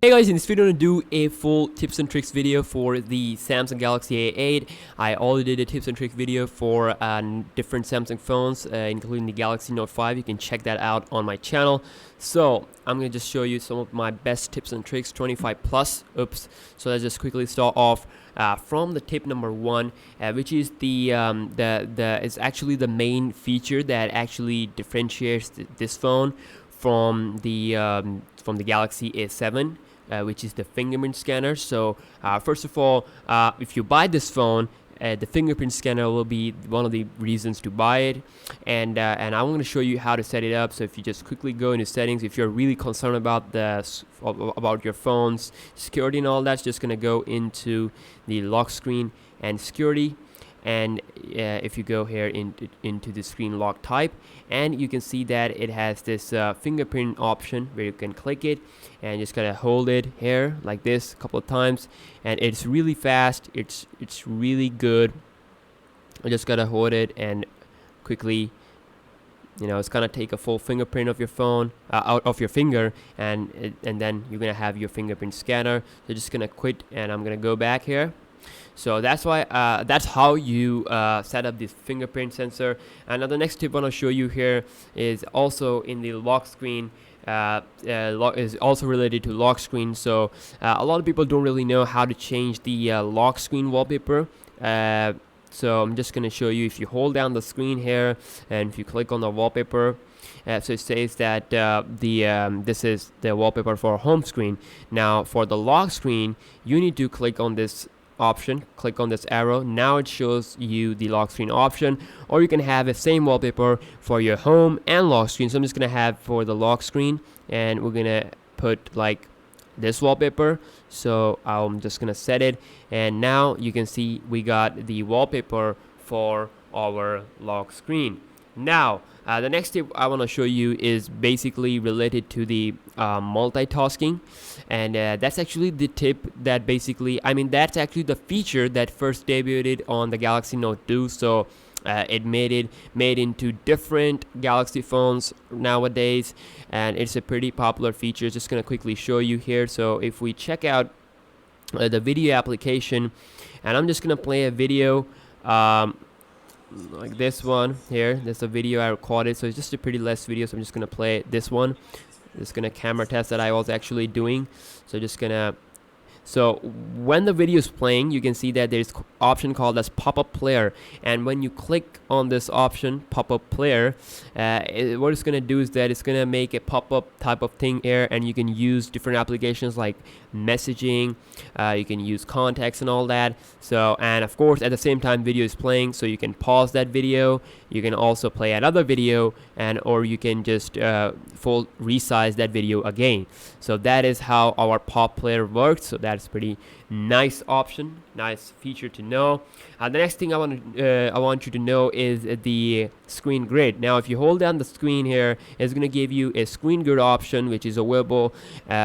Hey guys, in this video I'm going to do a full tips and tricks video for the Samsung Galaxy A8. I already did a tips and tricks video for different Samsung phones, including the Galaxy Note 5. You can check that out on my channel. So I'm going to just show you some of my best tips and tricks, 25 plus. Oops. So let's just quickly start off from the tip number one, which is is actually the main feature that actually differentiates this phone from the Galaxy A7. Which is the fingerprint scanner. So first of all, if you buy this phone, the fingerprint scanner will be one of the reasons to buy it, and I'm going to show you how to set it up. So if you just quickly go into settings, if you're really concerned about your phone's security and all that, just going to go into the lock screen and security. And if you go here into the screen lock type, and you can see that it has this fingerprint option where you can click it and just gotta hold it here like this a couple of times, and it's really fast. It's really good. I just gotta hold it and quickly, it's gonna take a full fingerprint of your phone out of your finger, and then you're gonna have your fingerprint scanner. So just gonna quit, and I'm gonna go back here. So that's how you set up this fingerprint sensor. And now the next tip I want to show you here is also in the lock screen. Is also related to lock screen. So a lot of people don't really know how to change the lock screen wallpaper. So I'm just going to show you. If you hold down the screen here and if you click on the wallpaper, so it says that this is the wallpaper for home screen. Now for the lock screen, you need to click on this option, click on this arrow. Now it shows you the lock screen option, or you can have the same wallpaper for your home and lock screen. So I'm just gonna have for the lock screen, and we're gonna put like this wallpaper. So I'm just gonna set it, and now you can see we got the wallpaper for our lock screen. Now the next tip I want to show you is basically related to the multitasking, and that's actually the tip that that's actually the feature that first debuted on the Galaxy Note 2. So it made into different Galaxy phones nowadays, and it's a pretty popular feature. Just gonna quickly show you here. So if we check out the video application, and I'm just gonna play a video like this one here. There's a video I recorded, so it's just a pretty less video, so I'm just gonna play this one. Just gonna camera test that I was actually doing. So when the video is playing, you can see that there's option called as pop-up player, and when you click on this option, pop-up player, what it's gonna do is that it's gonna make a pop-up type of thing here, and you can use different applications like messaging, you can use contacts and all that. So, and of course at the same time video is playing, so you can pause that video, you can also play another video, or you can just full resize that video again. So that is how our pop player works. So that's pretty nice option, nice feature to know. The next thing I want you to know is the screen grid. Now if you hold down the screen here, it's going to give you a screen grid option, which is available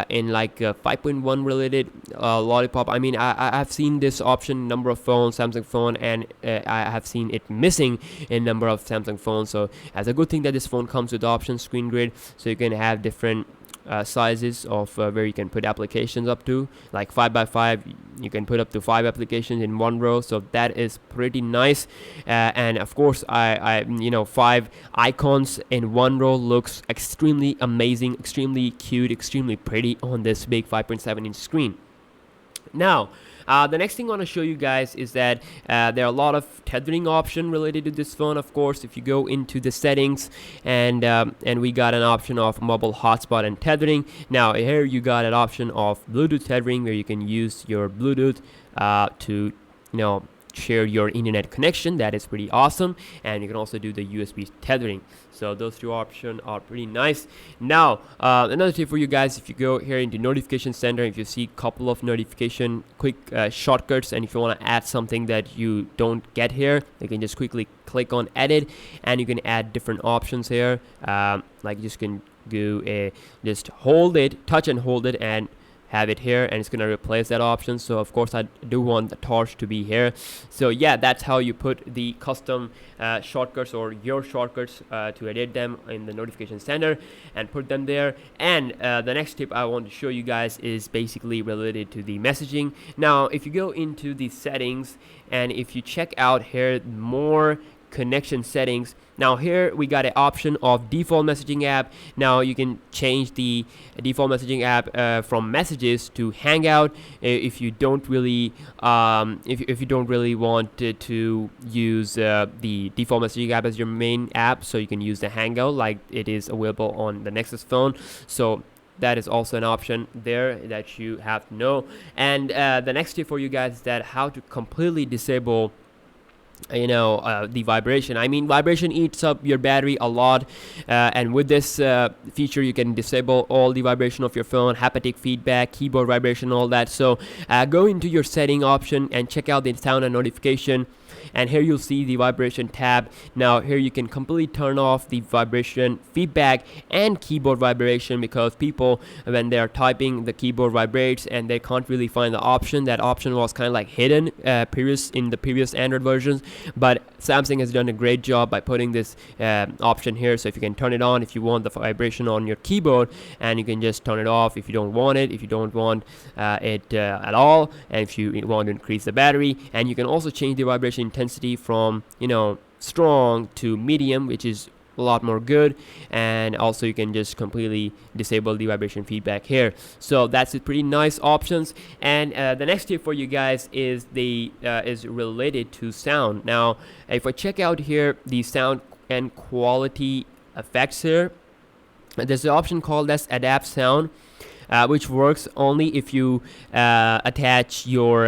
in like 5.1 related lollipop. I have seen this option number of phones, Samsung phone, and I have seen it missing in number of Samsung phones. So as a good thing that this phone comes with the option screen grid, so you can have different sizes of where you can put applications up to, like 5x5. You can put up to 5 applications in one row, so that is pretty nice. And of course, 5 icons in one row looks extremely amazing, extremely cute, extremely pretty on this big 5.7-inch screen. Now the next thing I want to show you guys is that there are a lot of tethering option related to this phone. Of course, if you go into the settings, and we got an option of mobile hotspot and tethering. Now here you got an option of Bluetooth tethering, where you can use your Bluetooth to share your internet connection. That is pretty awesome. And you can also do the USB tethering. So those two options are pretty nice. Now another tip for you guys, if you go here into notification center, if you see a couple of notification quick shortcuts, and if you want to add something that you don't get here, you can just quickly click on edit, and you can add different options here, like you just can do just hold it, touch and hold it, and have it here, and it's gonna replace that option. So of course I do want the torch to be here. So yeah, that's how you put the custom shortcuts or your shortcuts to edit them in the notification center and put them there. And the next tip I want to show you guys is basically related to the messaging. Now if you go into the settings and if you check out here more connection settings, now here we got an option of default messaging app. Now you can change the default messaging app from messages to hangout if you don't really if you don't really want to use the default messaging app as your main app, so you can use the hangout like it is available on the Nexus phone. So that is also an option there that you have to know. And the next tip for you guys is that how to completely disable the vibration. I mean, vibration eats up your battery a lot, and with this feature you can disable all the vibration of your phone, haptic feedback, keyboard vibration, all that. So go into your setting option and check out the sound and notification, and here you'll see the vibration tab. Now here you can completely turn off the vibration feedback and keyboard vibration, because people, when they are typing, the keyboard vibrates and they can't really find the option. That option was kind of like hidden in the previous Android versions, but Samsung has done a great job by putting this option here. So if you can turn it on if you want the vibration on your keyboard, and you can just turn it off if you don't want it, if you don't want it at all, and if you want to increase the battery. And you can also change the vibration intensity from strong to medium, which is a lot more good. And also you can just completely disable the vibration feedback here. So that's a pretty nice options. And the next tip for you guys is is related to sound. Now if I check out here the sound and quality effects here, there's an option called as adapt sound, which works only if you attach your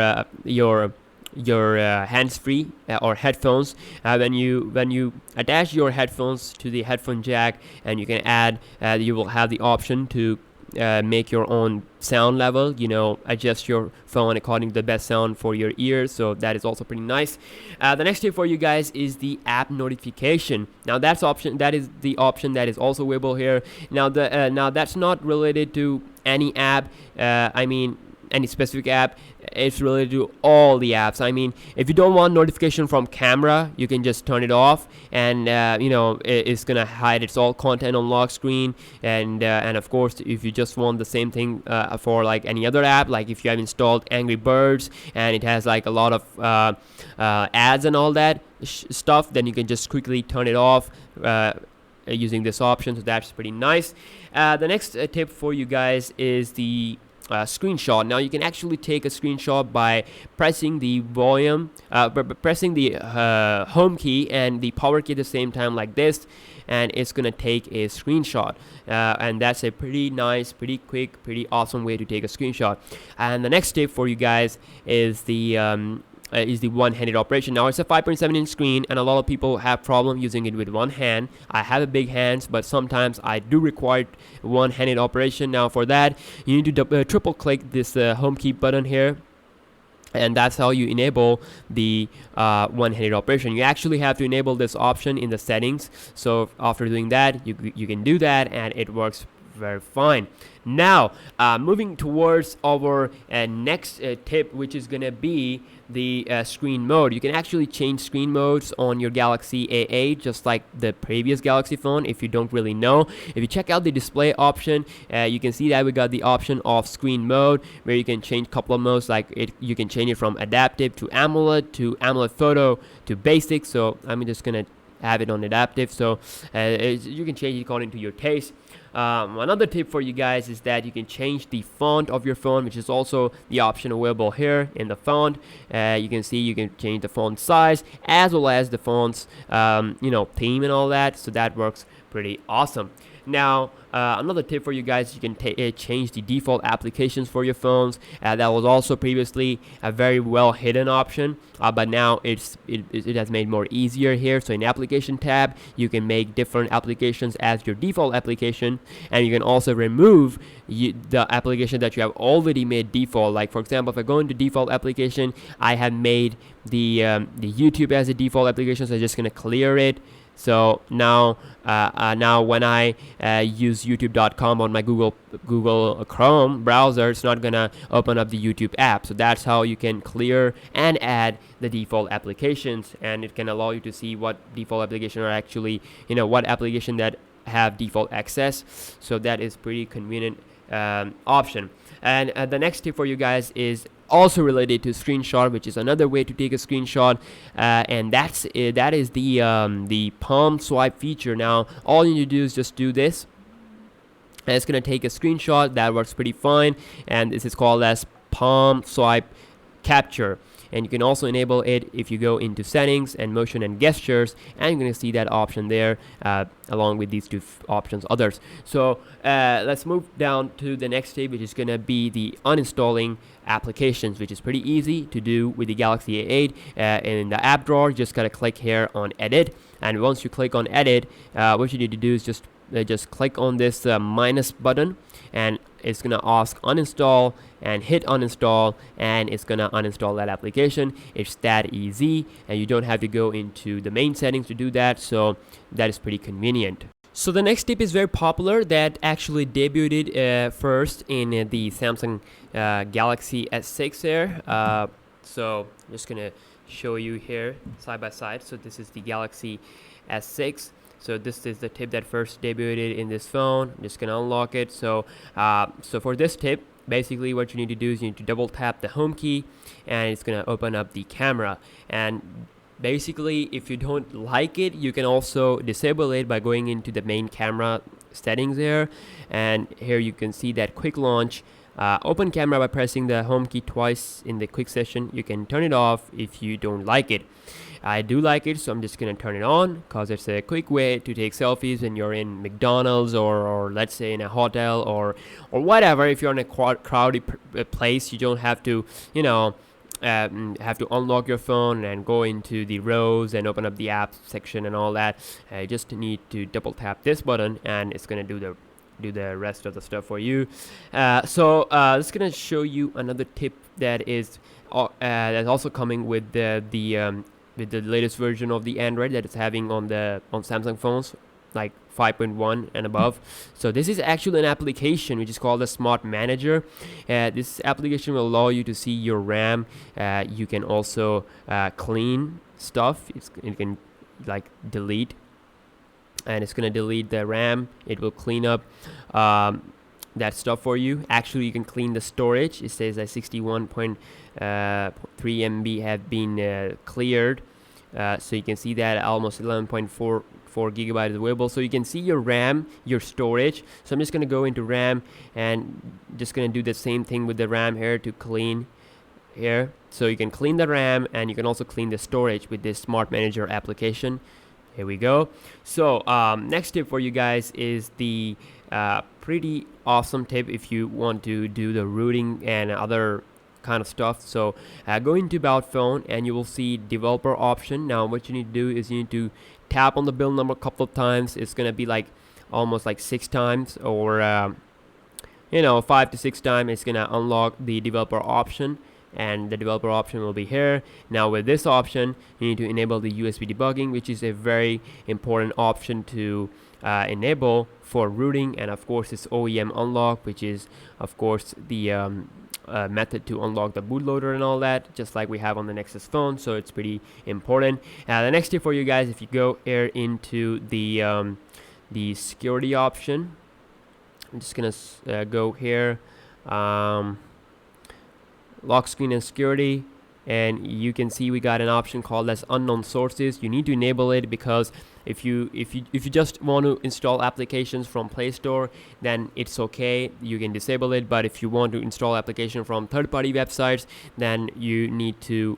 hands-free or headphones. When you attach your headphones to the headphone jack, and you can add you will have the option to make your own sound level, adjust your phone according to the best sound for your ears. So that is also pretty nice. The next tip for you guys is the app notification. Now that is the option that is also available here. Now that's not related to any app, any specific app. It's related to all the apps. I mean, if you don't want notification from camera, you can just turn it off, and it's gonna hide its all content on lock screen. And of course, if you just want the same thing for like any other app, like if you have installed Angry Birds and it has like a lot of ads and all that stuff, then you can just quickly turn it off using this option. So that's pretty nice. The next tip for you guys is the screenshot. Now you can actually take a screenshot by pressing the pressing the home key and the power key at the same time like this, and it's gonna take a screenshot. And that's a pretty nice, pretty quick, pretty awesome way to take a screenshot. And the next tip for you guys is the one-handed operation. Now it's a 5.7-inch screen, and a lot of people have problem using it with one hand. I have a big hands, but sometimes I do require one-handed operation. Now for that, you need to triple click this home key button here, and that's how you enable the one-handed operation. You actually have to enable this option in the settings. So after doing that, you can do that, and it works very fine. Now moving towards our next tip, which is gonna be the screen mode. You can actually change screen modes on your Galaxy A8 just like the previous Galaxy phone. If you don't really know, if you check out the display option, you can see that we got the option of screen mode, where you can change a couple of modes. Like you can change it from adaptive to AMOLED photo to basic. So I'm just gonna have it on adaptive, so you can change it according to your taste. Another tip for you guys is that you can change the font of your phone, which is also the option available here in the font. You can see you can change the font size as well as the font's theme and all that, so that works pretty awesome. Now another tip for you guys, you can change the default applications for your phones. That was also previously a very well hidden option, but now it has made more easier here. So in application tab, you can make different applications as your default application, and you can also remove the application that you have already made default. Like for example, if I go into default application, I have made the YouTube as a default application, so I'm just gonna clear it. So now when I use youtube.com on my Google Chrome browser, it's not gonna open up the YouTube app. So that's how you can clear and add the default applications, and it can allow you to see what default application are actually, what application that have default access. So that is pretty convenient option. And the next tip for you guys is also related to screenshot, which is another way to take a screenshot, and that is the palm swipe feature. Now all you need to do is just do this, and it's gonna take a screenshot. That works pretty fine, and this is called as palm swipe capture. And you can also enable it if you go into settings and motion and gestures, and you're going to see that option there along with these two options others. So let's move down to the next tip, which is going to be the uninstalling applications, which is pretty easy to do with the Galaxy A8. In the app drawer, just gotta click here on edit, and once you click on edit, what you need to do is just click on this minus button, and it's gonna ask uninstall, and hit uninstall, and it's gonna uninstall that application. It's that easy, and you don't have to go into the main settings to do that, so that is pretty convenient. So the next tip is very popular, that actually debuted first in the Samsung Galaxy S6 here. So I'm just gonna show you here side by side. So this is the Galaxy S6. So this is the tip that first debuted in this phone. I'm just gonna unlock it. So for this tip, basically what you need to do is you need to double tap the home key, and it's gonna open up the camera. And basically, if you don't like it, you can also disable it by going into the main camera settings here, and here you can see that quick launch open camera by pressing the home key twice in the quick session. You can turn it off if you don't like it. I do like it, so I'm just gonna turn it on because it's a quick way to take selfies when you're in McDonald's or let's say in a hotel or whatever. If you're in a crowded place, you don't have to have to unlock your phone and go into the rows and open up the app section and all that. You just need to double tap this button, and it's gonna do the rest of the stuff for you. So it's gonna show you another tip that is that's also coming with the latest version of the Android that it's having on Samsung phones, like 5.1 and above. So this is actually an application which is called the Smart Manager. This application will allow you to see your RAM. You can also clean stuff. You can like delete, and it's gonna delete the RAM. It will clean up that stuff for you. Actually, you can clean the storage. It says that 61.3 MB have been cleared. So you can see that almost 11.44 gigabytes available. So you can see your RAM, your storage. So I'm just gonna go into RAM and just gonna do the same thing with the RAM here to clean here. So you can clean the RAM, and you can also clean the storage with this Smart Manager application. Here we go. So next tip for you guys is the pretty awesome tip if you want to do the rooting and other kind of stuff. So go into About Phone, and you will see developer option. Now what you need to do is you need to tap on the build number a couple of times. It's gonna be like almost like 6 times or 5 to 6 times. It's gonna unlock the developer option, and the developer option will be here. Now with this option, you need to enable the USB debugging, which is a very important option to enable for rooting, and of course this OEM unlock, which is of course the method to unlock the bootloader and all that, just like we have on the Nexus phone. So it's pretty important. The next tip for you guys, if you go here into the security option, I'm just gonna go here, lock screen and security, and you can see we got an option called as unknown sources. You need to enable it because if you just want to install applications from Play Store, then it's okay, you can disable it. But if you want to install application from third-party websites, then you need to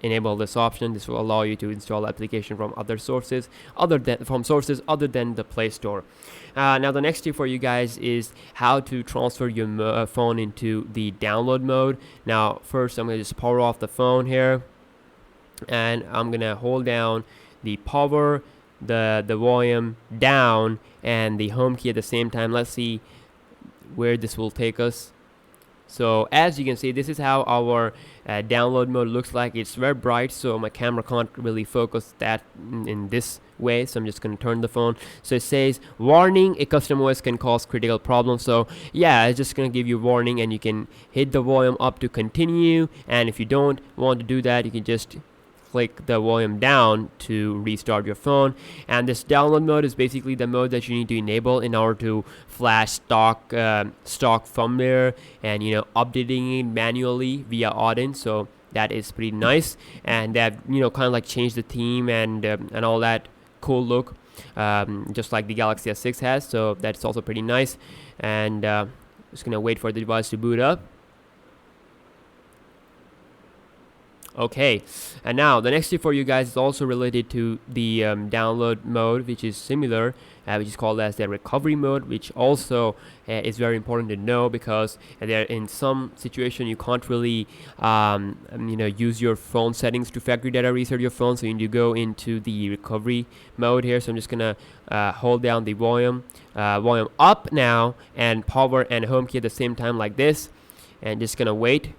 enable this option. This will allow you to install application from other sources other than the Play Store. Now the next tip for you guys is how to transfer your phone into the download mode. Now first I'm going to just power off the phone here, and I'm gonna hold down the power, the volume down, and the home key at the same time. Let's see where this will take us. So as you can see, this is how our download mode looks like. It's very bright, so my camera can't really focus that in this way, so I'm just going to turn the phone. So it says warning, a custom OS can cause critical problems. So yeah, it's just going to give you warning, and you can hit the volume up to continue, and if you don't want to do that, you can just click the volume down to restart your phone. And this download mode is basically the mode that you need to enable in order to flash stock firmware and updating it manually via Audin. So that is pretty nice, and they have kind of like changed the theme and all that cool look, just like the Galaxy S6 has. So that's also pretty nice. And just gonna wait for the device to boot up. Okay, and now the next tip for you guys is also related to the download mode, which is similar, which is called as the recovery mode, which also is very important to know, because there in some situation you can't really use your phone settings to factory data reset your phone, so you need to go into the recovery mode here. So I'm just gonna hold down the volume up now, and power and home key at the same time like this, and just gonna wait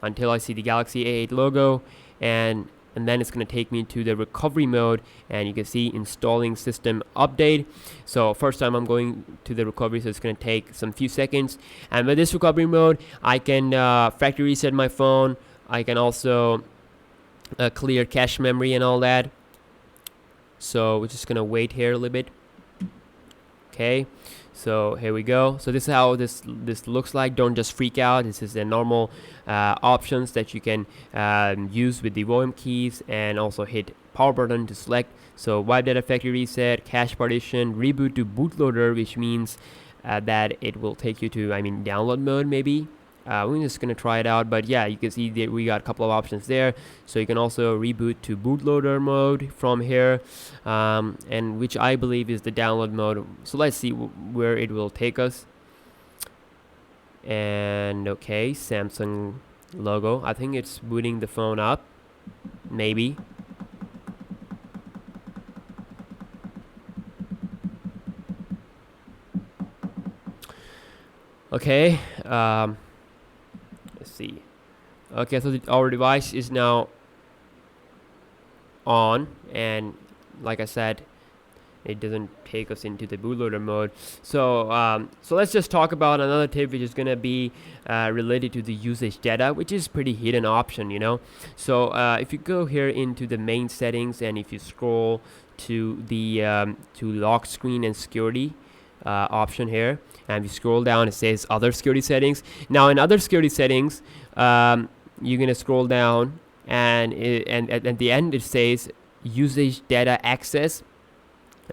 until I see the Galaxy A8 logo, and then it's going to take me to the recovery mode, and you can see installing system update. So first time I'm going to the recovery, so it's going to take some few seconds. And with this recovery mode, I can factory reset my phone. I can also clear cache memory and all that. So we're just going to wait here a little bit. Okay, so here we go. So this is how this looks like. Don't just freak out. This is the normal options that you can use with the volume keys, and also hit power button to select. So wipe data factory reset, cache partition, reboot to bootloader, which means that it will take you to download mode maybe. We're just gonna try it out, but yeah, you can see that we got a couple of options there. So you can also reboot to bootloader mode from here, and which I believe is the download mode. So let's see where it will take us. And okay, Samsung logo. I think it's booting the phone up, maybe. Okay. See. Okay, so our device is now on, and like I said, it doesn't take us into the bootloader mode. So so let's just talk about another tip, which is gonna be related to the usage data, which is pretty hidden option, So if you go here into the main settings, and if you scroll to the to lock screen and security option here, and if you scroll down, it says other security settings. Now in other security settings, you're gonna scroll down, and at the end it says usage data access.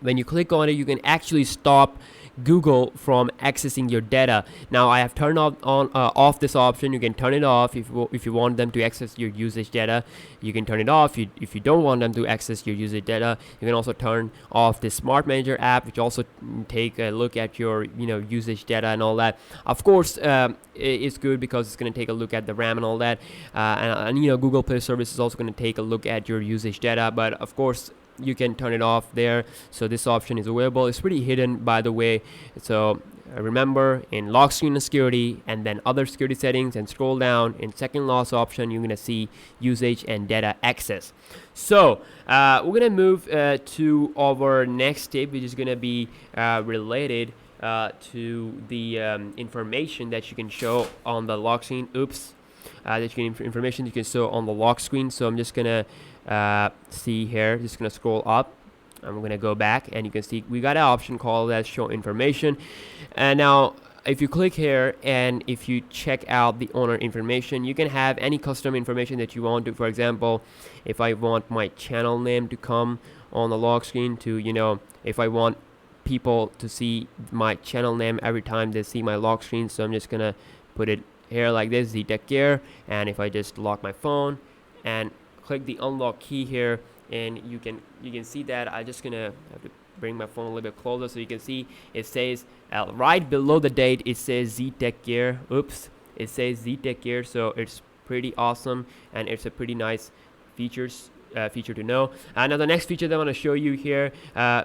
When you click on it, you can actually stop Google from accessing your data. Now I have turned off this option. You can turn it off if you want them to access your usage data. You can turn it off if you don't want them to access your usage data. You can also turn off the Smart Manager app, which also take a look at your usage data and all that. Of course, it's good because it's going to take a look at the RAM and all that, and Google Play Service is also going to take a look at your usage data. But of course, you can turn it off there. So this option is available. It's pretty hidden, by the way. So remember, in lock screen and security, and then other security settings, and scroll down in second last option, you're gonna see usage and data access. So we're gonna move to our next tip, which is gonna be related to the information that you can show on the lock screen. Information you can show on the lock screen. So I'm just gonna see here, just gonna scroll up. I'm gonna go back, and you can see we got an option called as show information. And now if you click here, and if you check out the owner information, you can have any custom information that you want to. For example, if I want my channel name to come on the lock screen, to if I want people to see my channel name every time they see my lock screen, so I'm just gonna put it here like this, Z-Tech Gear. And if I just lock my phone and click the unlock key here, and you can see that I'm just gonna have to bring my phone a little bit closer, so you can see it says right below the date, it says Z-Tech Gear. It says Z-Tech Gear. So it's pretty awesome, and it's a pretty nice feature to know. Now the next feature that I want to show you here,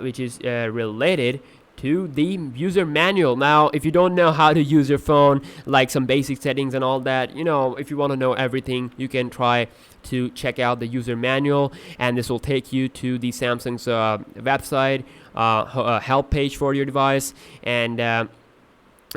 which is related to the user manual. Now, if you don't know how to use your phone, like some basic settings and all that, you know, if you want to know everything, you can try to check out the user manual, and this will take you to the Samsung's website, help page for your device, and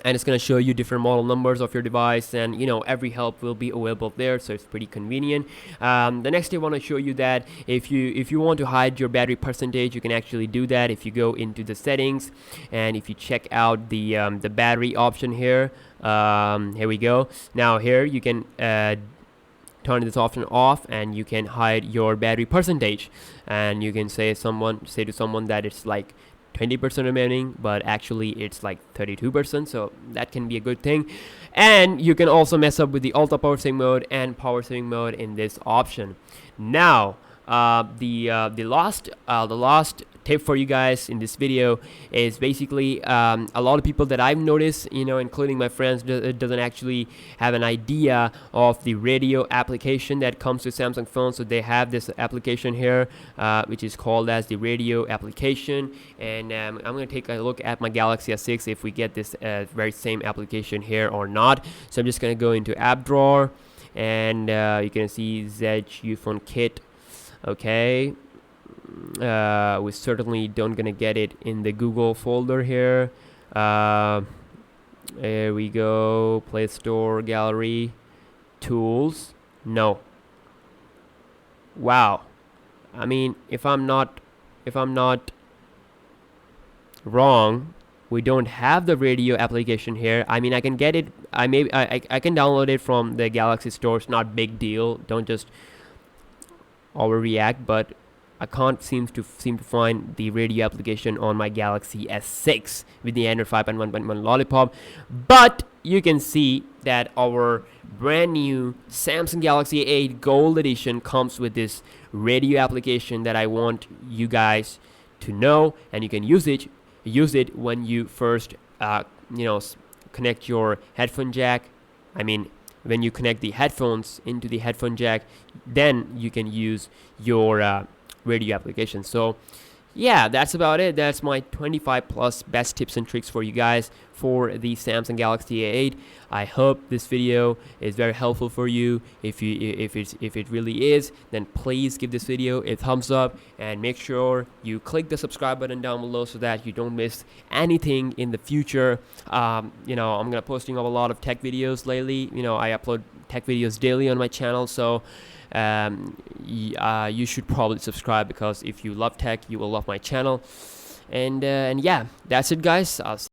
it's going to show you different model numbers of your device, and you know, every help will be available there, so it's pretty convenient. The next thing I want to show you that if you want to hide your battery percentage, you can actually do that if you go into the settings, and if you check out the battery option here, here we go. Now here you can turn this option off, and you can hide your battery percentage, and you can say to someone that it's like 20% remaining, but actually it's like 32%, so that can be a good thing. And you can also mess up with the ultra power saving mode and power saving mode in this option. Now the last tip for you guys in this video is basically a lot of people that I've noticed, you know, including my friends, doesn't actually have an idea of the radio application that comes with Samsung phones. So they have this application here, which is called as the radio application, and I'm going to take a look at my Galaxy S6 if we get this very same application here or not. So I'm just going to go into app drawer, and you can see ZU phone kit. Okay, we certainly don't gonna get it in the Google folder here. There we go. Play Store, Gallery, Tools. No. Wow. I mean, if I'm not wrong, we don't have the radio application here. I mean, I can get it. I can download it from the Galaxy Store. It's not big deal. Don't just overreact, but I can't seem to find the radio application on my Galaxy S6 with the Android 5.1.1 Lollipop. But you can see that our brand new Samsung Galaxy A8 Gold Edition comes with this radio application that I want you guys to know, and you can use it when you first connect your headphone jack. I mean, when you connect the headphones into the headphone jack, then you can use your radio application. So yeah, that's about it. That's my 25 plus best tips and tricks for you guys for the Samsung Galaxy A8. I hope this video is very helpful for you. If it really is, then please give this video a thumbs up, and make sure you click the subscribe button down below so that you don't miss anything in the future. You know, I'm gonna posting up a lot of tech videos lately. You know, I upload tech videos daily on my channel, so you should probably subscribe, because if you love tech, you will love my channel. And yeah, that's it, guys. I'll see